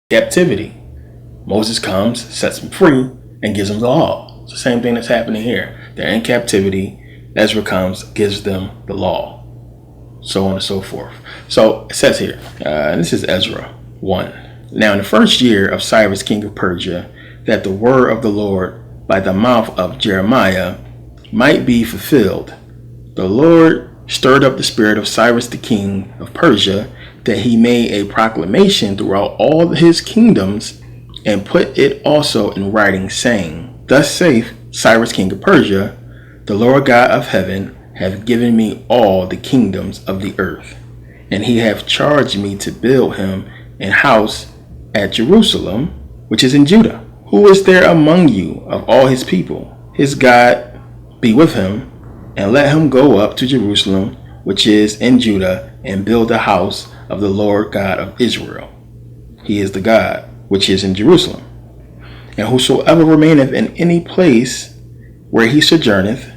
captivity. Moses comes, sets them free, and gives them the law. It's the same thing that's happening here. They're in captivity. Ezra comes, gives them the law, so on and so forth. So it says here, this is Ezra 1. Now in the first year of Cyrus, king of Persia, that the word of the Lord by the mouth of Jeremiah might be fulfilled, the Lord stirred up the spirit of Cyrus the king of Persia, that he made a proclamation throughout all his kingdoms, and put it also in writing, saying, Thus saith Cyrus king of Persia, the Lord God of heaven hath given me all the kingdoms of the earth, and he hath charged me to build him an house at Jerusalem, which is in Judah. Who is there among you of all his people? His God be with him, and let him go up to Jerusalem, which is in Judah, and build the house of the Lord God of Israel. He is the God which is in Jerusalem. And whosoever remaineth in any place where he sojourneth,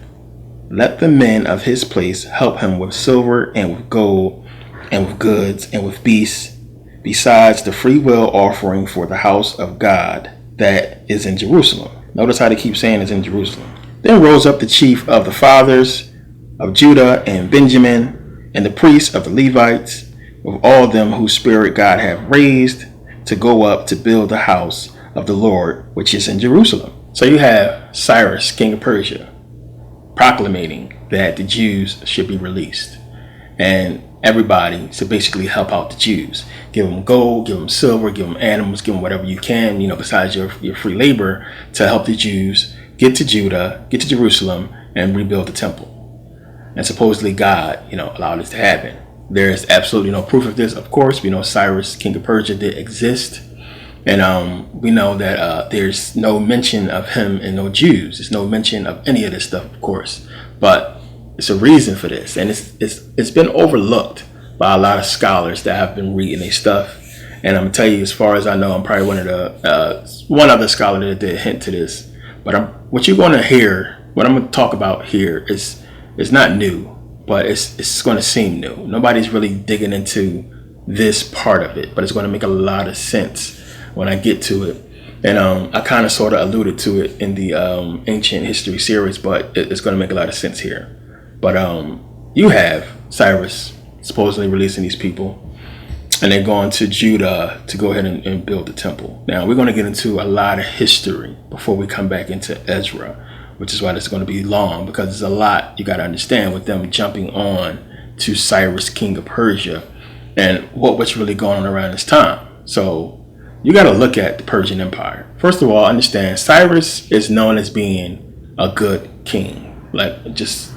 let the men of his place help him with silver and with gold and with goods and with beasts, besides the free will offering for the house of God that is in Jerusalem. Notice how they keep saying it's in Jerusalem. Then rose up the chief of the fathers of Judah and Benjamin, and the priests of the Levites, with all them whose spirit God hath raised, to go up to build the house of the Lord, which is in Jerusalem. So you have Cyrus, king of Persia, proclamating that the Jews should be released. And everybody to basically help out the Jews. Give them gold, give them silver, give them animals, give them whatever you can, besides your free labor, to help the Jews get to Judah, get to Jerusalem, and rebuild the temple. And supposedly God, allowed this to happen. There is absolutely no proof of this. Of course, we know Cyrus, king of Persia, did exist. And we know that there's no mention of him and no Jews. There's no mention of any of this stuff, of course. But it's a reason for this. And it's been overlooked by a lot of scholars that have been reading their stuff. And I'm going to tell you, as far as I know, I'm probably one other scholar that did hint to this. But what you're going to hear, what I'm going to talk about here is not new. But it's going to seem new. Nobody's really digging into this part of it, but it's going to make a lot of sense when I get to it. And I kind of sort of alluded to it in the ancient history series, but it's going to make a lot of sense here. But you have Cyrus supposedly releasing these people, and they're going to Judah to go ahead and build the temple. Now we're going to get into a lot of history before we come back into Ezra, which is why this is going to be long, because there's a lot you got to understand with them jumping on to Cyrus, king of Persia, and what's really going on around this time. So you got to look at the Persian Empire. First of all, understand Cyrus is known as being a good king.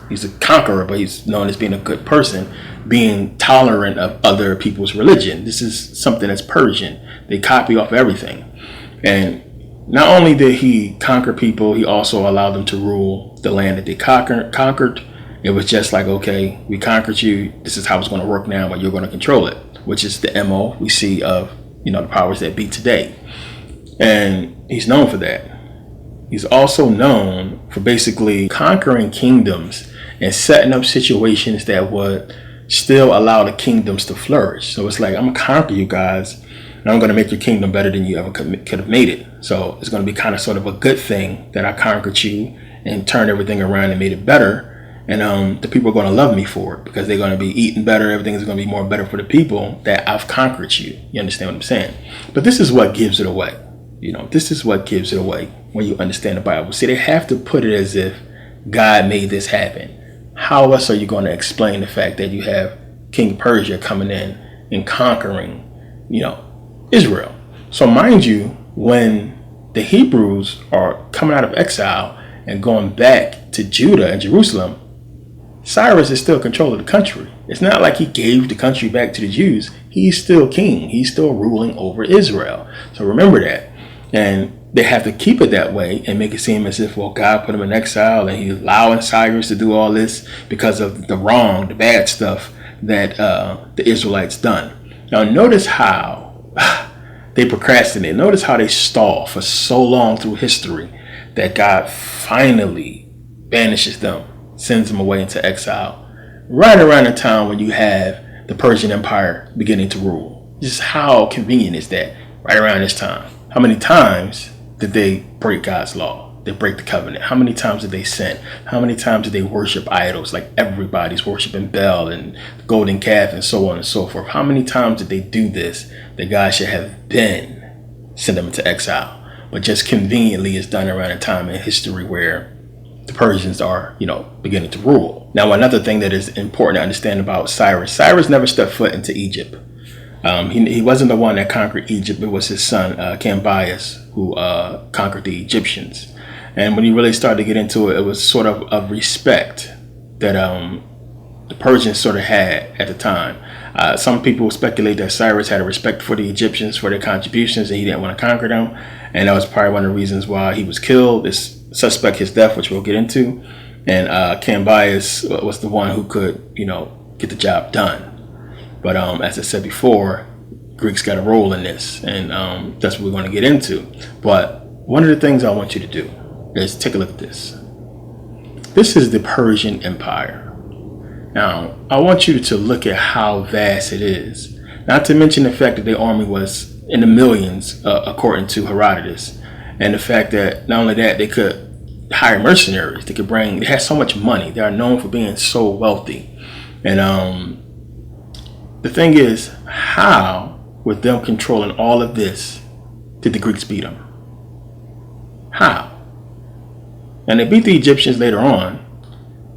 He's a conqueror, but he's known as being a good person, being tolerant of other people's religion. This is something that's Persian. They copy off everything. And not only did he conquer people, he also allowed them to rule the land that they conquered. It was just like, okay, we conquered you. This is how it's going to work now, but you're going to control it, which is the MO we see of, the powers that be today. And he's known for that. He's also known for basically conquering kingdoms and setting up situations that would still allow the kingdoms to flourish. So it's like, I'm going to conquer you guys, and I'm going to make your kingdom better than you ever could have made it. So it's going to be kind of sort of a good thing that I conquered you and turned everything around and made it better. And the people are going to love me for it, because they're going to be eating better. Everything is going to be more better for the people that I've conquered you. You understand what I'm saying? But this is what gives it away. This is what gives it away when you understand the Bible. See, they have to put it as if God made this happen. How else are you going to explain the fact that you have King Persia coming in and conquering, Israel? So mind you, when the Hebrews are coming out of exile and going back to Judah and Jerusalem, Cyrus is still controlling the country. It's not like he gave the country back to the Jews. He's still king. He's still ruling over Israel. So remember that. And they have to keep it that way and make it seem as if, God put him in exile and he's allowing Cyrus to do all this because of the bad stuff that the Israelites done. Now notice how they procrastinate. Notice how they stall for so long through history that God finally banishes them, sends them away into exile, right around the time when you have the Persian Empire beginning to rule. Just how convenient is that? right around this time. How many times did they break God's law? They break the covenant. How many times did they sin? How many times did they worship idols? Like everybody's worshiping Baal and the golden calf and so on and so forth. How many times did they do this that God should have been sent them into exile? But just conveniently is done around a time in history where the Persians are, beginning to rule. Now, another thing that is important to understand about Cyrus never stepped foot into Egypt. He wasn't the one that conquered Egypt. It was his son, Cambyses, who conquered the Egyptians. And when he really started to get into it, it was sort of respect that the Persians sort of had at the time. Some people speculate that Cyrus had a respect for the Egyptians for their contributions and he didn't want to conquer them. And that was probably one of the reasons why he was killed. This suspect his death, which we'll get into. And Cambyses was the one who could, get the job done. But as I said before, Greeks got a role in this. And that's what we're going to get into. But one of the things I want you to do is take a look at this. This is the Persian Empire. Now, I want you to look at how vast it is. Not to mention the fact that their army was in the millions, according to Herodotus. And the fact that not only that, they could hire mercenaries. They had so much money. They are known for being so wealthy. And the thing is, how, with them controlling all of this, did the Greeks beat them? How? And they beat the Egyptians later on.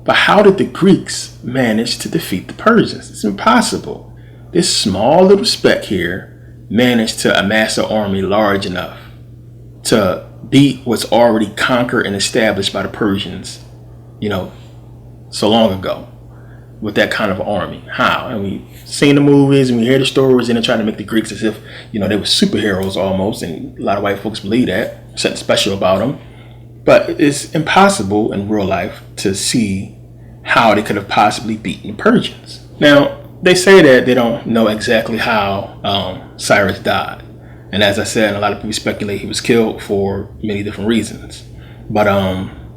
But how did the Greeks manage to defeat the Persians? It's impossible. This small little speck here managed to amass an army large enough to beat what's already conquered and established by the Persians, so long ago, with that kind of army. How? And we've seen the movies and we hear the stories and they try to make the Greeks as if, they were superheroes almost. And a lot of white folks believe that. Something special about them. But it's impossible in real life to see how they could have possibly beaten the Persians. Now, they say that they don't know exactly how Cyrus died. And as I said, a lot of people speculate he was killed for many different reasons. But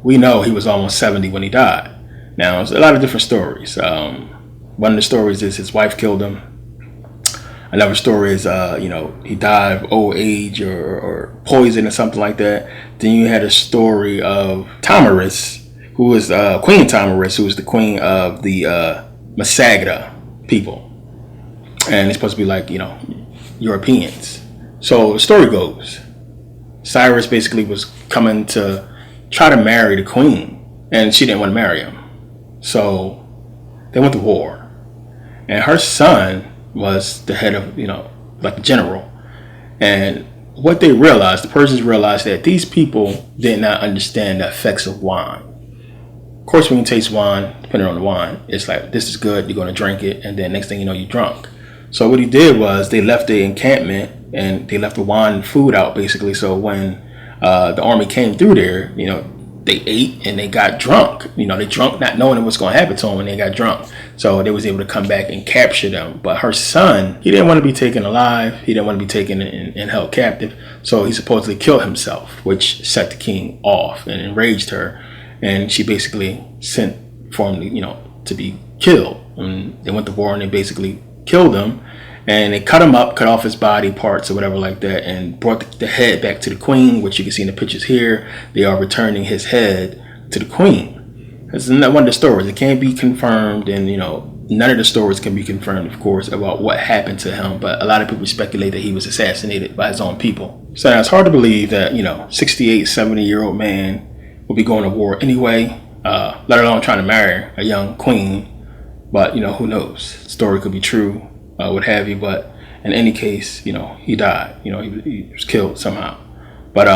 we know he was almost 70 when he died. Now, there's a lot of different stories. One of the stories is his wife killed him. Another story is, he died of old age or poison or something like that. Then you had a story of Tamaris, who was Queen Tamaris, who was the queen of the Masagda people. And it's supposed to be like, Europeans. So the story goes, Cyrus basically was coming to try to marry the queen, and she didn't want to marry him. So they went to war. And her son was the head of, like the general. And what they realized, the Persians realized that these people did not understand the effects of wine. Of course, when you taste wine, depending on the wine, it's like, this is good, you're going to drink it, and then next thing you know, you're drunk. So what he did was they left the encampment and they left the wine and food out, basically. So when the army came through there, they ate and they got drunk. They drunk not knowing what's going to happen to them, and they got drunk. So they was able to come back and capture them. But her son, he didn't want to be taken alive. He didn't want to be taken and held captive. So he supposedly killed himself, which set the king off and enraged her. And she basically sent for him, to be killed. And they went to war and they basically killed him. And they cut him up, cut off his body parts or whatever like that, and brought the head back to the queen, which you can see in the pictures here. They are returning his head to the queen. That's one of the stories. It can't be confirmed, and none of the stories can be confirmed, of course, about what happened to him. But a lot of people speculate that he was assassinated by his own people. So now it's hard to believe that 68, 70-year-old man will be going to war anyway, let alone trying to marry a young queen. But who knows? The story could be true. What have you, but in any case, he died. He was killed somehow. But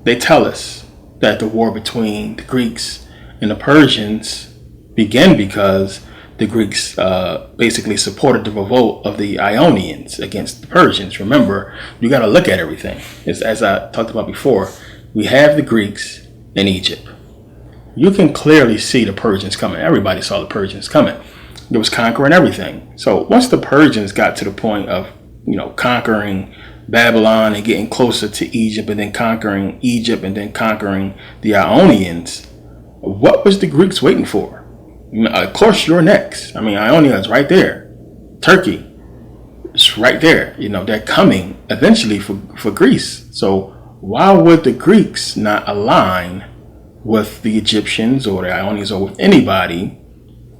they tell us that the war between the Greeks and the Persians began because the Greeks basically supported the revolt of the Ionians against the Persians. Remember, you got to look at everything. As I talked about before, we have the Greeks in Egypt. You can clearly see the Persians coming. Everybody saw the Persians coming. It was conquering everything. So once the Persians got to the point of, conquering Babylon and getting closer to Egypt, and then conquering Egypt, and then conquering the Ionians, what was the Greeks waiting for? Of course, you're next. Ionia is right there. Turkey. It's right there. They're coming eventually for Greece. So why would the Greeks not align with the Egyptians or the Ionians or with anybody,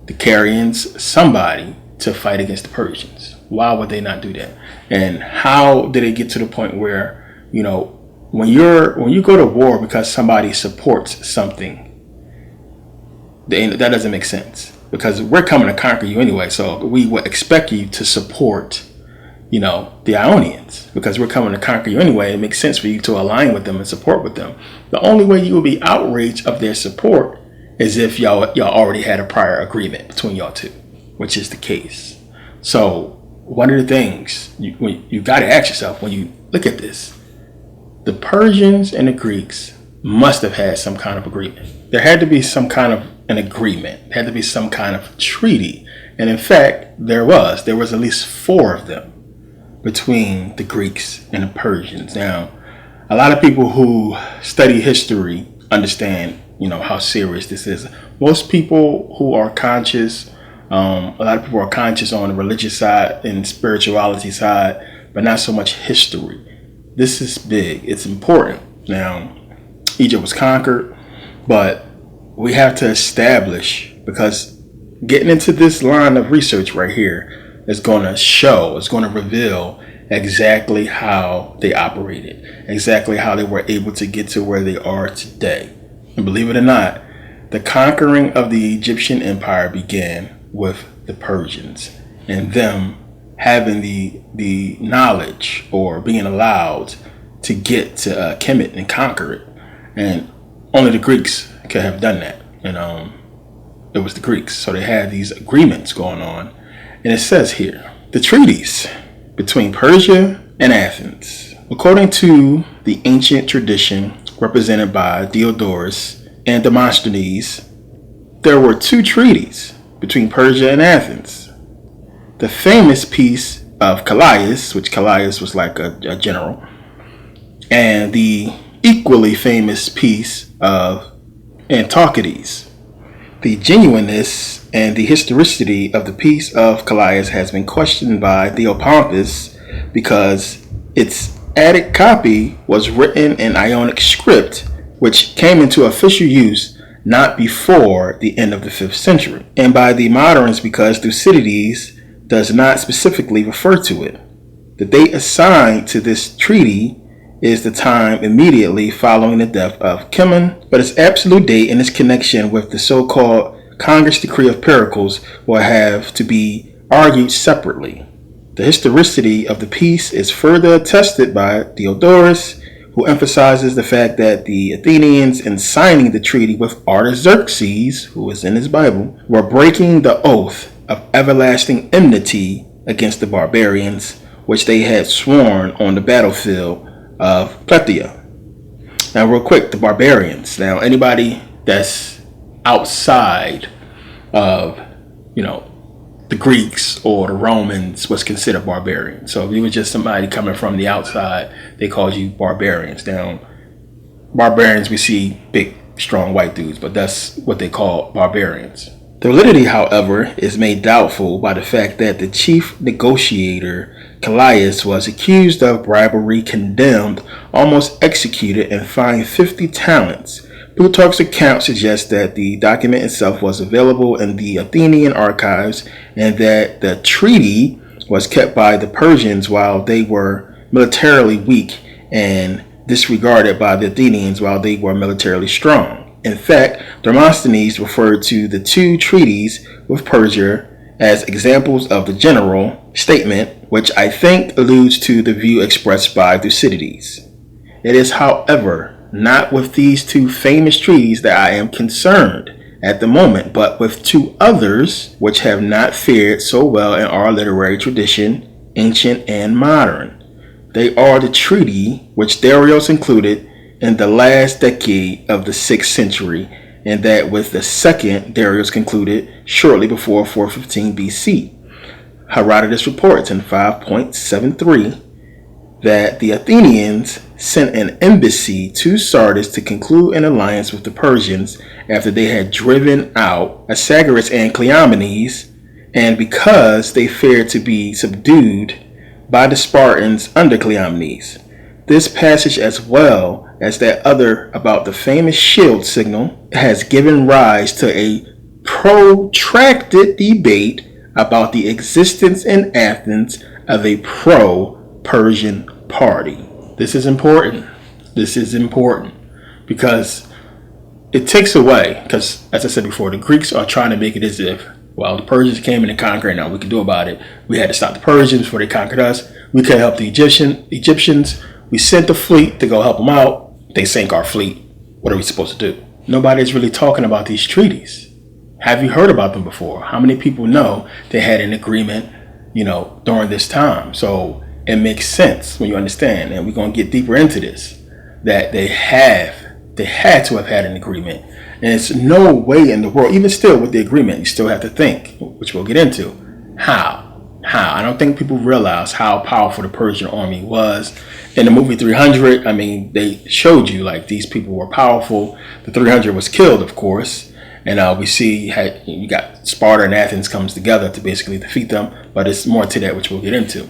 the Carians, somebody, to fight against the Persians? Why would they not do that? And how did it get to the point where, when you go to war because somebody supports something, that doesn't make sense, because we're coming to conquer you anyway. So we would expect you to support, the Ionians, because we're coming to conquer you anyway. It makes sense for you to align with them and support with them. The only way you will be outraged of their support is if y'all already had a prior agreement between y'all two, which is the case. So one of the things you got to ask yourself when you look at this, the Persians and the Greeks must have had some kind of agreement. There had to be some kind of an agreement. There had to be some kind of treaty. And in fact, there was at least 4 of them between the Greeks and the Persians. Now, a lot of people who study history understand, how serious this is. Most people who are conscious, a lot of people are conscious on the religious side and spirituality side, but not so much history. This is big. It's important. Now, Egypt was conquered, but we have to establish, because getting into this line of research right here is going to reveal exactly how they operated, exactly how they were able to get to where they are today. And believe it or not, the conquering of the Egyptian Empire began with the Persians and them having the knowledge, or being allowed to get to Kemet and conquer it. And only the Greeks could have done that. And it was the Greeks. So they had these agreements going on. And it says here, the treaties between Persia and Athens. According to the ancient tradition represented by Diodorus and Demosthenes, there were 2 treaties between Persia and Athens. The famous peace of Cyrus, which Cyrus was like a general, and the equally famous peace of Antiquities. The genuineness and the historicity of the peace of Cyrus has been questioned by Theopompus, because its added copy was written in Ionic script, which came into official use not before the end of the 5th century, and by the moderns because Thucydides does not specifically refer to it. The date assigned to this treaty is the time immediately following the death of Cimon, but its absolute date and its connection with the so-called Congress Decree of Pericles will have to be argued separately. The historicity of the peace is further attested by Diodorus, who emphasizes the fact that the Athenians, in signing the treaty with Artaxerxes, who is in his Bible, were breaking the oath of everlasting enmity against the barbarians, which they had sworn on the battlefield of Plataea. Now, real quick, the barbarians. Now, anybody that's outside of, the Greeks or the Romans was considered barbarian. So if you were just somebody coming from the outside, they called you barbarians. Now, barbarians, we see big, strong white dudes, but that's what they call barbarians. The validity, however, is made doubtful by the fact that the chief negotiator, Cyrus, was accused of bribery, condemned, almost executed, and fined 50 talents. Plutarch's account suggests that the document itself was available in the Athenian archives, and that the treaty was kept by the Persians while they were militarily weak, and disregarded by the Athenians while they were militarily strong. In fact, Demosthenes referred to the 2 treaties with Persia as examples of the general statement, which I think alludes to the view expressed by Thucydides. It is, however, not with these 2 famous treaties that I am concerned at the moment, but with 2 others which have not fared so well in our literary tradition, ancient and modern. They are the treaty which Darius included in the last decade of the 6th century, and that with the second Darius concluded shortly before 415 BC. Herodotus reports in 5.73 that the Athenians sent an embassy to Sardis to conclude an alliance with the Persians after they had driven out Anaxagoras and Cleomenes, and because they feared to be subdued by the Spartans under Cleomenes. This passage, as well as that other about the famous shield signal, has given rise to a protracted debate about the existence in Athens of a pro-Persian party. This is important. This is important because it takes away, because as I said before, the Greeks are trying to make it as if, well, the Persians came in and conquered, now we can do about it. We had to stop the Persians before they conquered us. We couldn't help the Egyptians. We sent the fleet to go help them out. They sank our fleet. What are we supposed to do? Nobody's really talking about these treaties. Have you heard about them before? How many people know they had an agreement, during this time? So it makes sense when you understand, and we're going to get deeper into this, that they had to have had an agreement. And it's no way in the world, even still with the agreement, you still have to think, which we'll get into. How? I don't think people realize how powerful the Persian army was. In the movie 300, they showed you like these people were powerful. The 300 was killed, of course. And we see you got Sparta and Athens comes together to basically defeat them. But it's more to that, which we'll get into.